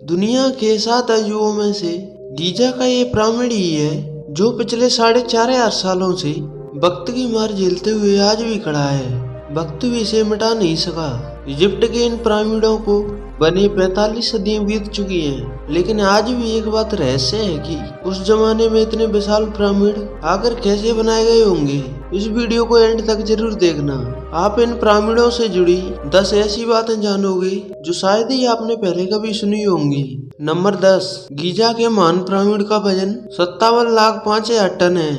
दुनिया के 7 अजूबों में से गीजा का ये पिरामिड ही है जो पिछले 4,500 सालों से वक्त की मार झेलते हुए आज भी खड़ा है। वक्त भी इसे मिटा नहीं सका। इजिप्ट के इन पिरामिडों को बने 45 सदियां बीत चुकी हैं, लेकिन आज भी एक बात रहस्य है कि उस जमाने में इतने विशाल पिरामिड आकर कैसे बनाए गए होंगे। इस वीडियो को एंड तक जरूर देखना। आप इन पिरामिडों से जुड़ी 10 ऐसी बातें जानोगे जो शायद ही आपने पहले कभी सुनी होंगी। नंबर 10, गीजा के महान पिरामिड का वजन 57,05,000 टन है।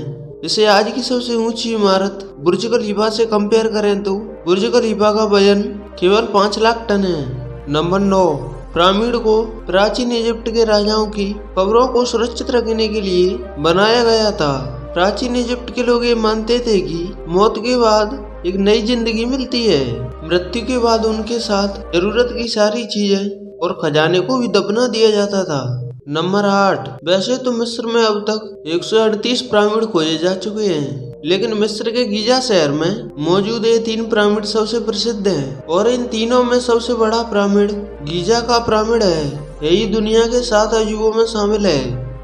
इसे आज की सबसे ऊंची इमारत बुर्ज खलीफा से कंपेयर करें तो बुर्ज खलीफा का वजन केवल 5 लाख टन है। नंबर 9, पिरामिड को प्राचीन इजिप्ट के राजाओं की कब्रों को सुरक्षित रखने के लिए बनाया गया था। प्राचीन इजिप्ट के लोग ये मानते थे कि मौत के बाद एक नई जिंदगी मिलती है। मृत्यु के बाद उनके साथ जरूरत की सारी चीजें और खजाने को भी दफना दिया जाता था। नंबर 8, वैसे तो मिस्र में अब तक 138 पिरामिड खोजे जा चुके हैं, लेकिन मिस्र के गीजा शहर में मौजूद ये 3 पिरामिड सबसे प्रसिद्ध हैं और इन तीनों में सबसे बड़ा पिरामिड गीजा का पिरामिड है। यही दुनिया के 7 अजूबों में शामिल है।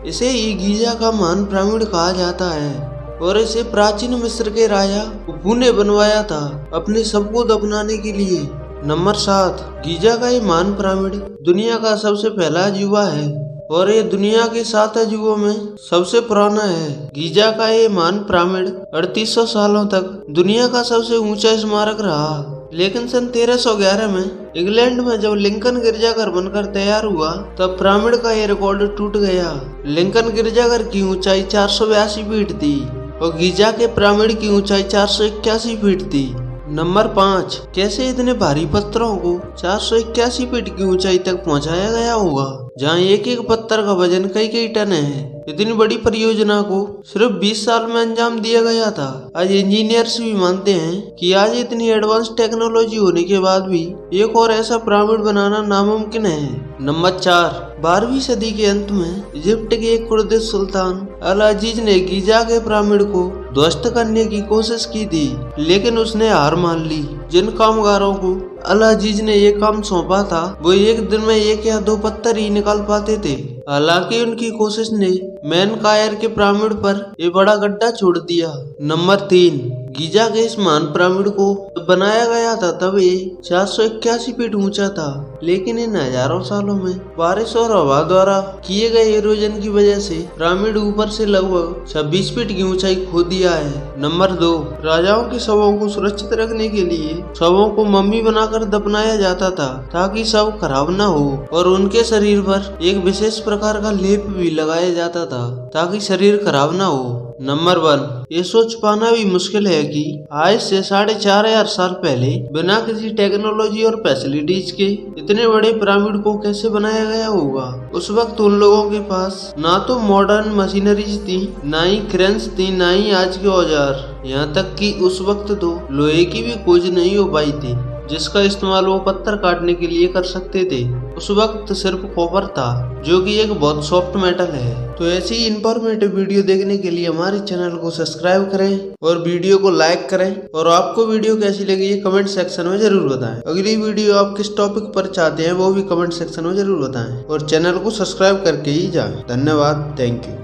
इसे ही गीजा का महान पिरामिड कहा जाता है और इसे प्राचीन मिस्र के राजा खुफू ने बनवाया था अपने सबको दफनाने के लिए। नंबर 7, गीजा का ये महान पिरामिड दुनिया का सबसे पहला अजूबा है और ये दुनिया के 7 अजूबों में सबसे पुराना है। गीजा का ये महान पिरामिड 3800 सालों तक दुनिया का सबसे ऊंचा स्मारक रहा, लेकिन सन 1311 में इंग्लैंड में जब लिंकन गिरजाघर बनकर तैयार हुआ तब पिरामिड का ये रिकॉर्ड टूट गया। लिंकन गिरजाघर की ऊंचाई 482 फीट थी और गीजा के पिरामिड की ऊंचाई 481 फीट थी। नंबर 5, कैसे इतने भारी पत्थरों को 481 फीट की ऊंचाई तक पहुंचाया गया होगा, जहां एक एक पत्थर का वजन कई टन है। इतनी बड़ी परियोजना को सिर्फ 20 साल में अंजाम दिया गया था। आज इंजीनियर्स भी मानते हैं कि आज इतनी एडवांस टेक्नोलॉजी होने के बाद भी एक और ऐसा पिरामिड बनाना नामुमकिन है। नंबर 4, 12वीं सदी के अंत में इजिप्ट के एक कुर्दिश सुल्तान अल अजीज ने गीजा के पिरामिड को ध्वस्त करने की कोशिश की थी, लेकिन उसने हार मान ली। जिन कामगारों को अल अजीज ने ये काम सौंपा था वो एक दिन में 1 या 2 पत्थर ही निकाल पाते थे। हालांकि उनकी कोशिश ने मेनकायर के पिरामिड पर ये बड़ा गड्ढा छोड़ दिया। नंबर 3, गीजा के इस महान पिरामिड को बनाया गया था तब ये 481 फीट ऊंचा था, लेकिन इन हजारों सालों में बारिश और हवा द्वारा किए गए इरोजन की वजह से पिरामिड ऊपर से लगभग 26 फीट की ऊंचाई खो दिया है। नंबर 2, राजाओं के शवों को सुरक्षित रखने के लिए शवों को मम्मी बनाकर दफनाया जाता था ताकि शव खराब न हो और उनके शरीर पर एक विशेष प्रकार का लेप भी लगाया जाता था ताकि शरीर खराब न हो। नंबर 1, ये सोच पाना भी मुश्किल है कि आज से 4,500 साल पहले बिना किसी टेक्नोलॉजी और फैसिलिटीज के इतने बड़े पिरामिड को कैसे बनाया गया होगा। उस वक्त उन लोगों के पास ना तो मॉडर्न मशीनरीज थी, ना ही क्रेन्स थी, ना ही आज के औजार। यहाँ तक कि उस वक्त तो लोहे की भी खोज नहीं हो पाई थी जिसका इस्तेमाल वो पत्थर काटने के लिए कर सकते थे। उस वक्त सिर्फ कॉपर था जो कि एक बहुत सॉफ्ट मेटल है। तो ऐसी इंफॉर्मेटिव वीडियो देखने के लिए हमारे चैनल को सब्सक्राइब करें और वीडियो को लाइक करें। और आपको वीडियो कैसी लगी ये कमेंट सेक्शन में जरूर बताएं। अगली वीडियो आप किस टॉपिक पर चाहते हैं वो भी कमेंट सेक्शन में जरूर बताएं और चैनल को सब्सक्राइब करके ही जाएं। धन्यवाद, थैंक यू।